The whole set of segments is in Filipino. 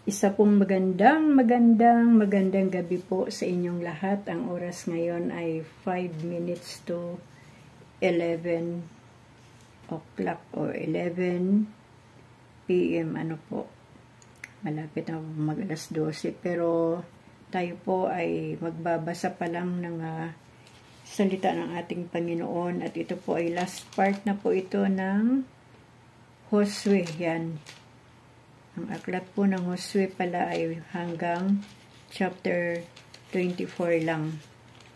Isa pong magandang gabi po sa inyong lahat. Ang oras ngayon ay 5 minutes to 11 o'clock or 11 p.m. Ano po, malapit na mag alas 12. Pero tayo po ay magbabasa pa lang ng salita ng ating Panginoon. At ito po ay last part na po ito ng Josue. Yan. Ang aklat po ng Josue pala ay hanggang chapter 24 lang.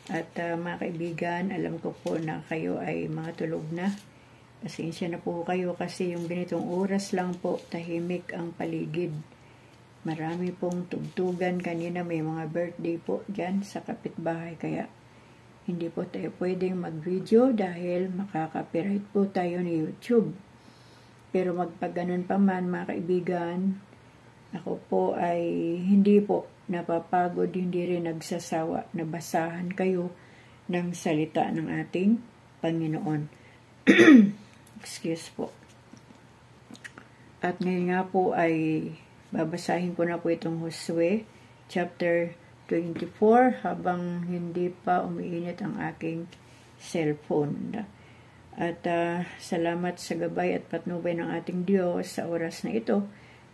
At mga kaibigan, alam ko po na kayo ay mga tulog na. Pasensya na po kayo kasi yung ganitong oras lang po, tahimik ang paligid. Marami pong tugtugan. Kanina may mga birthday po dyan sa kapitbahay, kaya hindi po tayo pwedeng mag-video dahil makaka-copyright po tayo ni YouTube. Pero magpaganon pa man, mga kaibigan, ako po ay hindi po napapagod, hindi rin nagsasawa na basahan kayo ng salita ng ating Panginoon. Excuse po. At ngayon nga po ay babasahin ko na po itong Josue chapter 24 habang hindi pa umiinit ang aking cellphone. At salamat sa gabay at patnubay ng ating Diyos sa oras na ito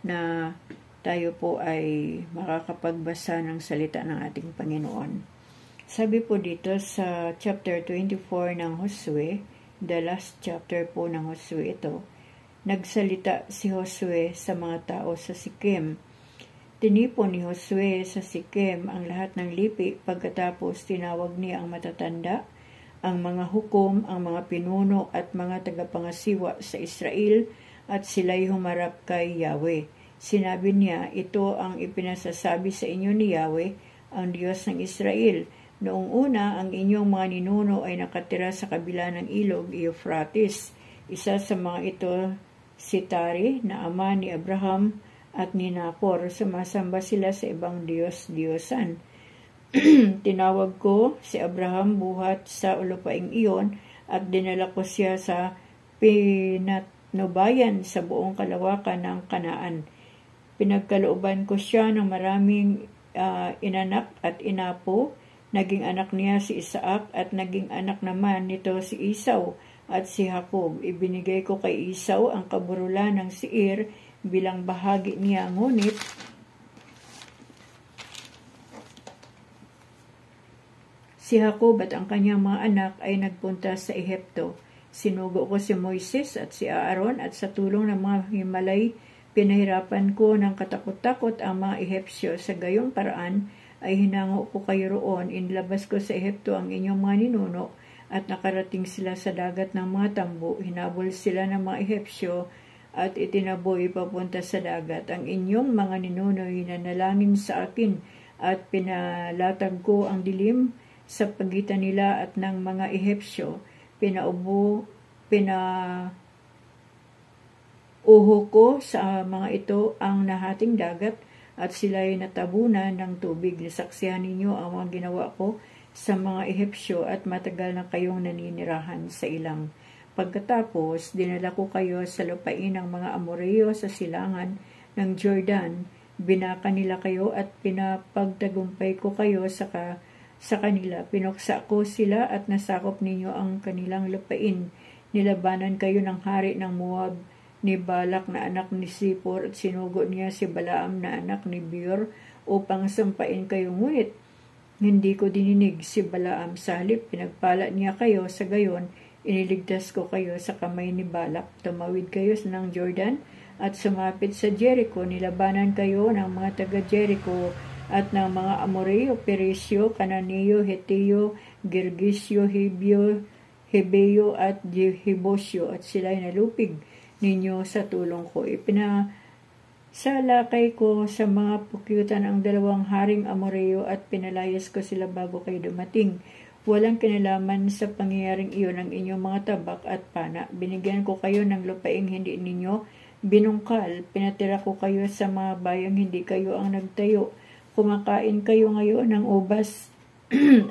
na tayo po ay makakapagbasa ng salita ng ating Panginoon. Sabi po dito sa chapter 24 ng Josue, the last chapter po ng Josue ito, nagsalita si Josue sa mga tao sa Sikem. Tinipon ni Josue sa Sikem ang lahat ng lipi, pagkatapos tinawag niya ang matatanda, ang mga hukom, ang mga pinuno at mga tagapangasiwa sa Israel, at sila'y humarap kay Yahweh. Sinabi niya, ito ang ipinasasabi sa inyo ni Yahweh, ang Diyos ng Israel. Noong una, ang inyong mga ninuno ay nakatira sa kabila ng ilog Euphrates. Isa sa mga ito, si Tari, na ama ni Abraham at ni Nacor. Sumasamba sila sa ibang Diyos-Diyosan. Tinawag ko si Abraham buhat sa lupaing iyon at dinala ko siya sa pinatnubayan sa buong kalawakan ng Kanaan. Pinagkalooban ko siya ng maraming inanak at inapo. Naging anak niya si Isaac at naging anak naman nito si Esau at si Jacob. Ibinigay ko kay Esau ang kaburulan ng Seir bilang bahagi niya, ngunit si Jacob at ang kanyang mga anak ay nagpunta sa Ehipto. Sinugo ko si Moises at si Aaron at sa tulong ng mga himalay, pinahirapan ko ng katakot-takot ang mga Ehipsyo. Sa gayong paraan ay hinango ko kayo roon. Inilabas ko sa Ehipto ang inyong mga ninuno at nakarating sila sa dagat ng mga tambo. Hinabol sila ng mga Ehipsyo at itinaboy papunta sa dagat. Ang inyong mga ninuno ay nanalangin sa akin at pinalatag ko ang dilim sa pagitan nila at ng mga Ehipsyo. Pinauho ko sa mga ito ang nahating dagat at sila'y natabunan ng tubig. Nasaksihan ninyo ang mga ginawa ko sa mga Ehipsyo at matagal na kayong naninirahan sa ilang. Pagkatapos, dinala ko kayo sa lupain ng mga Amoreo sa silangan ng Jordan. Binaka nila kayo at pinapagtagumpay ko kayo sa kanila. Pinuksa ko sila at nasakop ninyo ang kanilang lupain. Nilabanan kayo ng hari ng Moab ni Balak na anak ni Sipor at sinugo niya si Balaam na anak ni Beor upang sampain kayo, ngunit hindi ko dininig si Balaam. Sa halip, pinagpala niya kayo. Sa gayon, iniligtas ko kayo sa kamay ni Balak. Tumawid kayo ng Jordan at sumapit sa Jericho. Nilabanan kayo ng mga taga-Jericho at ng mga Amoreo, Perisyo, Kananeo, Heteo, Girgisyo, Hebeo at Jebusyo, at sila'y nalupig ninyo sa tulong ko. Ipinasalakay ko sa mga pukyutan ang dalawang haring Amoreo at pinalayas ko sila bago kayo dumating. Walang kinalaman sa pangyayaring iyon ang inyong mga tabak at pana. Binigyan ko kayo ng lupaing hindi ninyo binungkal. Pinatira ko kayo sa mga bayang hindi kayo ang nagtayo. Kumakain kayo ngayon ng ubas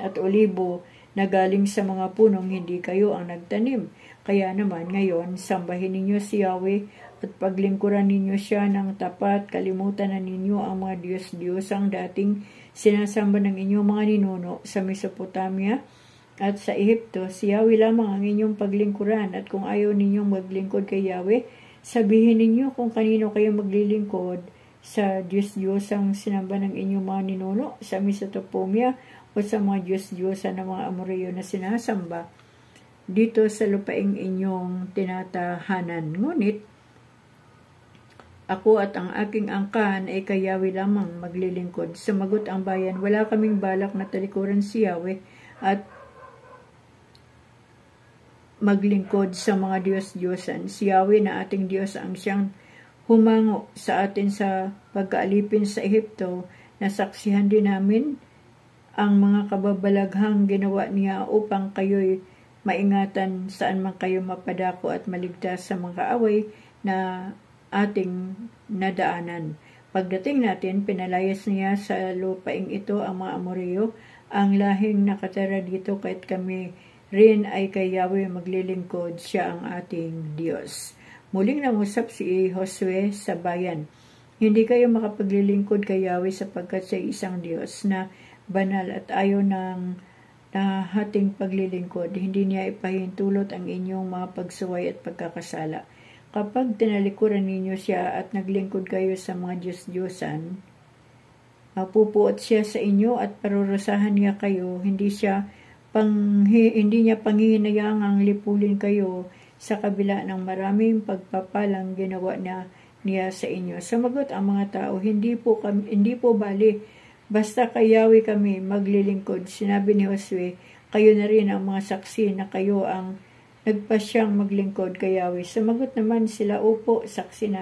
at olibo na galing sa mga punong hindi kayo ang nagtanim. Kaya naman ngayon, sambahin ninyo si Yahweh at paglingkuran ninyo siya ng tapat, kalimutan na ninyo ang mga Diyos-Diyosang dating sinasamba ng inyong mga ninuno sa Mesopotamia at sa Ehipto. Si Yahweh lamang ang inyong paglingkuran, at kung ayaw ninyong maglingkod kay Yahweh, sabihin ninyo kung kanino kayo maglilingkod, sa Diyos-Diyosang sinamba ng inyong mga ninuno sa Mesopotamia o sa mga Diyos-Diyosan ng mga Amoreo na sinasamba dito sa lupaing inyong tinatahanan. Ngunit ako at ang aking angkan ay kay Yahweh lamang maglilingkod. Sumagot ang bayan, wala kaming balak na talikuran si Yahweh at maglingkod sa mga Diyos-Diyosan. Si Yahweh na ating Diyos ang siyang humango sa atin sa pagkaalipin sa Ehipto. Nasaksihan din namin ang mga kababalaghang ginawa niya upang kayo'y maingatan saan man kayo mapadako at maligtas sa mga kaaway na ating nadaanan. Pagdating natin, pinalayas niya sa lupaing ito ang mga Amoreo, ang lahing nakatira dito, kahit kami rin ay kay Yahweh maglilingkod, siya ang ating Diyos. Muling nangusap si Josue sa bayan, hindi kayo makapaglilingkod kay Yahweh sapagkat siya isang Diyos na banal at ayaw ng hating paglilingkod. Hindi niya ipahintulot ang inyong mga pagsuway at pagkakasala. Kapag tinalikuran ninyo siya at naglingkod kayo sa mga Diyos-Diyosan, mapupuot siya sa inyo at parurusahan niya kayo. Hindi niya panghihinayang ang lipulin kayo sa kabila ng maraming pagpapalang ginawa niya sa inyo. Sumagot ang mga tao, hindi po bali, basta kay Yahweh kami maglilingkod. Sinabi ni Josue, kayo na rin ang mga saksi na kayo ang nagpasyang maglingkod kay Yahweh. Sumagot naman sila, opo, saksi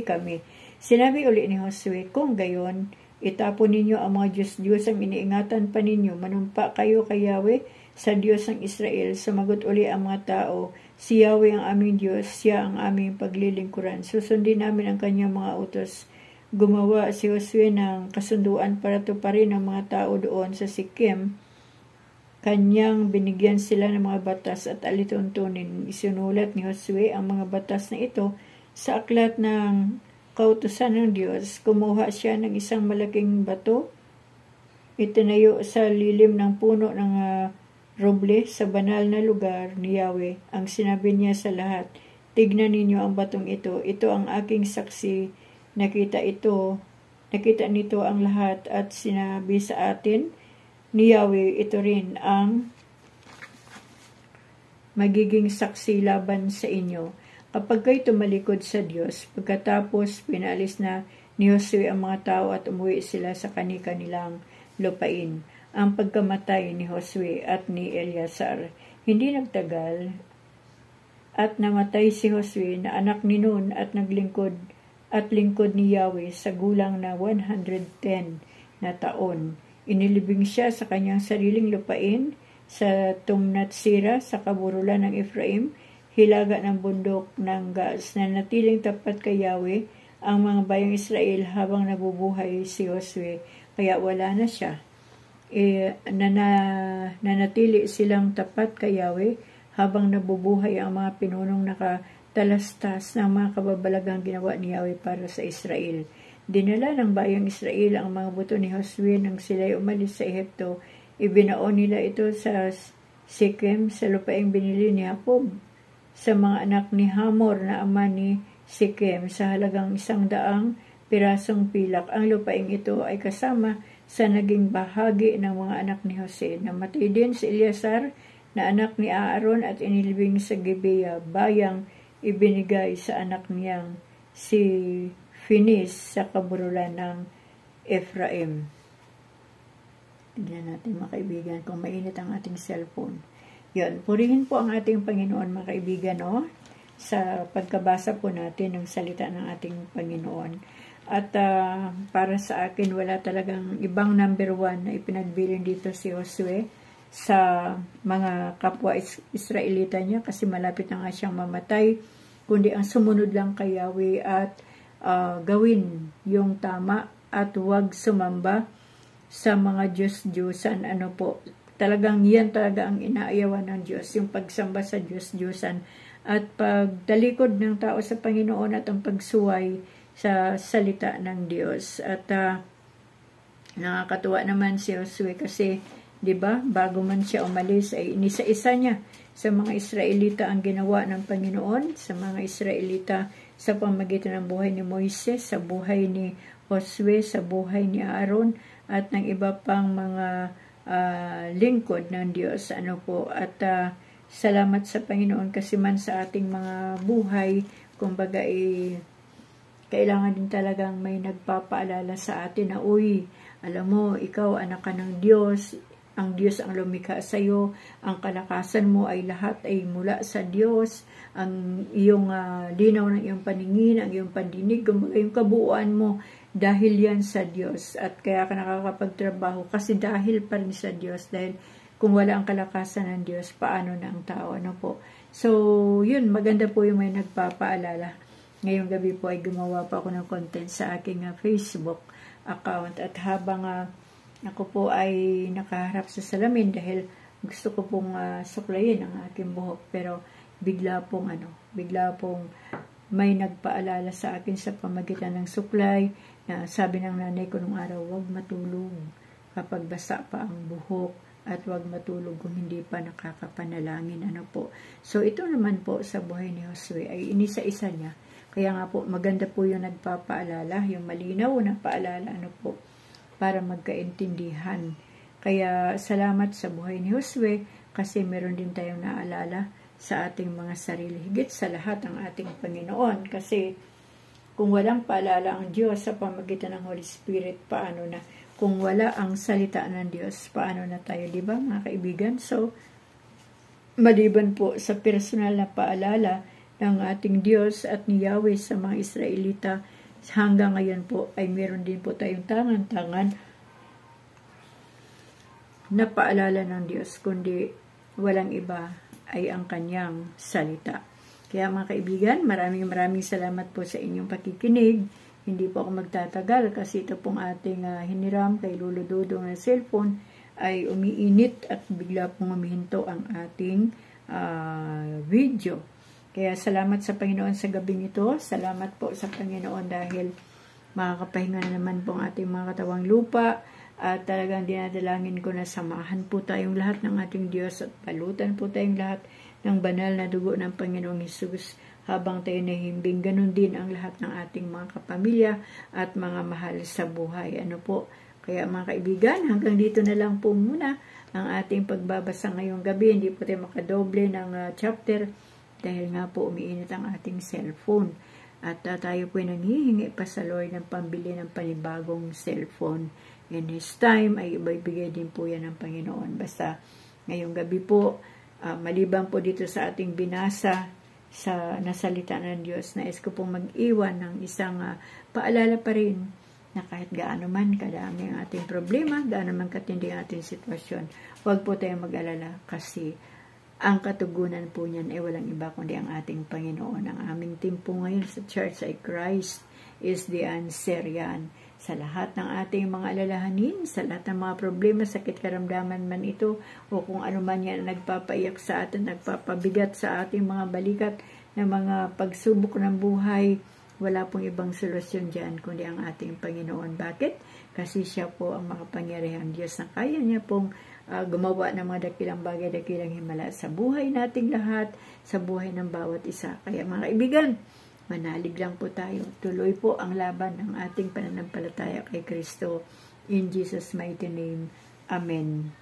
kami. Sinabi uli ni Josue, kung gayon, itapon ninyo ang mga Diyos ang iniingatan pa ninyo, manumpa kayo kay Yahweh sa Diyos ng Israel. Sumagot uli ang mga tao, si Yahweh ang aming Diyos, siya ang aming paglilingkuran. Susundin namin ang kanyang mga utos. Gumawa si Josue ng kasunduan para tuparin ang mga tao doon sa Sikem. Kanyang binigyan sila ng mga batas at alituntunin. Isinulat ni Josue ang mga batas na ito sa aklat ng kautusan ng Diyos. Kumuha siya ng isang malaking bato, itinayo sa lilim ng puno ng roble sa banal na lugar ni Yahweh. Ang sinabi niya sa lahat, tignan ninyo ang batong ito. Ito ang aking saksi. Nakita nito ang lahat at sinabi sa atin ni Yahweh, ito rin ang magiging saksi laban sa inyo. Kapag kayo tumalikod sa Diyos, pagkatapos pinalis na ni Josue ang mga tao at umuwi sila sa kanilang lupain. Ang pagkamatay ni Josue at ni Eleazar. Hindi nagtagal at namatay si Josue na anak ni Nun at lingkod ni Yahweh sa gulang na 110 na taon. Inilibing siya sa kanyang sariling lupain sa Tumnatsira sa kaburulan ng Ephraim, hilaga ng bundok ng Gaas, na natiling tapat kay Yahweh ang mga bayang Israel habang nabubuhay si Josue, kaya wala na siya. Nanatili silang tapat kay Yahweh habang nabubuhay ang mga pinunong nakatalastas ng mga kababalagang ginawa ni Yahweh para sa Israel. Dinala ng bayang Israel ang mga buto ni Josue nang sila'y umalis sa Ehipto. Ibinaon nila ito sa Sikem, sa lupaing binili ni Jacob sa mga anak ni Hamor na ama ni Sikem sa halagang 100 pirasong pilak. Ang lupaing ito ay kasama sa naging bahagi ng mga anak ni Jose. Namatay din si Eleazar na anak ni Aaron at inilibing sa Gibeah, bayang ibinigay sa anak niyang si Finis sa kaburulan ng Ephraim. Tignan natin mga kaibigan kung mainit ang ating cellphone. Yun, purihin po ang ating Panginoon mga kaibigan, no? Sa pagkabasa po natin ng salita ng ating Panginoon. At para sa akin, wala talagang ibang number 1 na ipinagbilin dito si Josue sa mga kapwa Israelita niya, kasi malapit na nga siyang mamatay, kundi ang sumunod lang kay Yahweh at gawin yung tama at huwag sumamba sa mga Diyos-Diyosan. Talagang yan talaga ang inaayawan ng Diyos, yung pagsamba sa Diyos-Diyosan at pagtalikod ng tao sa Panginoon at ang pagsuway sa salita ng Diyos. At nakakatuwa naman si Josue kasi, di ba, bago man siya umalis ay inisa-isa niya sa mga Israelita ang ginawa ng Panginoon, sa mga Israelita sa pamagitan ng buhay ni Moises, sa buhay ni Josue, sa buhay ni Aaron, at ng iba pang mga lingkod ng Diyos. At salamat sa Panginoon kasi man sa ating mga buhay, kumbaga kailangan din talagang may nagpapaalala sa atin na, uy, alam mo, ikaw anak ka ng Diyos, ang Diyos ang lumikha sa iyo, ang kalakasan mo ay lahat ay mula sa Diyos, ang iyong linaw ng iyong paningin, ang iyong pandinig, yung kabuuan mo, dahil yan sa Diyos. At kaya ka nakakapagtrabaho kasi dahil pa rin sa Diyos, dahil kung wala ang kalakasan ng Diyos, paano na ang tao? So, yun, maganda po yung may nagpapaalala. Ngayong gabi po ay gumawa pa ako ng content sa aking Facebook account, at habang ako po ay nakaharap sa salamin dahil gusto ko pong suklayin ang aking buhok, pero bigla pong may nagpaalala sa akin sa pamagitan ng suklay na sabi ng nanay ko nung araw, huwag matulog kapag basa pa ang buhok at huwag matulog kung hindi pa nakakapanalangin. So ito naman po sa buhay ni Josue ay inisa-isa niya. Kaya nga po, maganda po yung nagpapaalala, yung malinaw na paalala, para magkaintindihan. Kaya salamat sa buhay ni Josue kasi meron din tayong naalala sa ating mga sarili. Higit sa lahat ang ating Panginoon. Kasi kung walang paalala ang Diyos sa pamagitan ng Holy Spirit, paano na? Kung wala ang salita ng Diyos, paano na tayo, di ba mga kaibigan? So, maliban po sa personal na paalala ng ating Diyos at ni Yahweh sa mga Israelita, hanggang ngayon po ay meron din po tayong tangan-tangan na paalala ng Diyos, kundi walang iba ay ang kanyang salita. Kaya mga kaibigan, maraming salamat po sa inyong pakikinig. Hindi po ako magtatagal kasi ito pong ating hiniram kay Lolo Dodong na cellphone ay umiinit at bigla pong humihinto ang ating video. Kaya salamat sa Panginoon sa gabing ito. Salamat po sa Panginoon dahil makakapahinga na naman po ang ating mga katawang lupa. At talagang dinadalangin ko na samahan po tayong lahat ng ating Diyos at palutan po tayong lahat ng banal na dugo ng Panginoong Hesus habang tayo nahihimbing. Ganun din ang lahat ng ating mga kapamilya at mga mahal sa buhay. Kaya mga kaibigan, hanggang dito na lang po muna ang ating pagbabasa ngayong gabi. Hindi po tayo makadoble ng chapter dahil nga po umiinit ang ating cellphone. At tayo po nanghihingi pa sa Lord ng pambili ng panibagong cellphone. In His time ay ibibigay din po yan ng Panginoon. Basta ngayong gabi po, maliban po dito sa ating binasa sa nasalita ng Diyos, nais ko pong mag-iwan ng isang paalala pa rin na kahit gaano man kadami ang ating problema, gaano man katindi ang ating sitwasyon, huwag po tayong mag-alala kasi ang katugunan po niyan ay walang iba kundi ang ating Panginoon. Ang aming team po ngayon sa church ay Christ is the answer yan. Sa lahat ng ating mga alalahanin, sa lahat ng mga problema, sakit karamdaman man ito, o kung ano man yan nagpapaiyak sa atin, nagpapabigat sa ating mga balikat ng mga pagsubok ng buhay, wala pong ibang solusyon dyan kundi ang ating Panginoon. Bakit? Kasi siya po ang makapangyarihang Diyos na kaya niya pong gumawa ng mga dakilang bagay, dakilang himala sa buhay nating lahat, sa buhay ng bawat isa. Kaya mga kaibigan, manalig lang po tayo. Tuloy po ang laban ng ating pananampalataya kay Kristo. In Jesus' mighty name. Amen.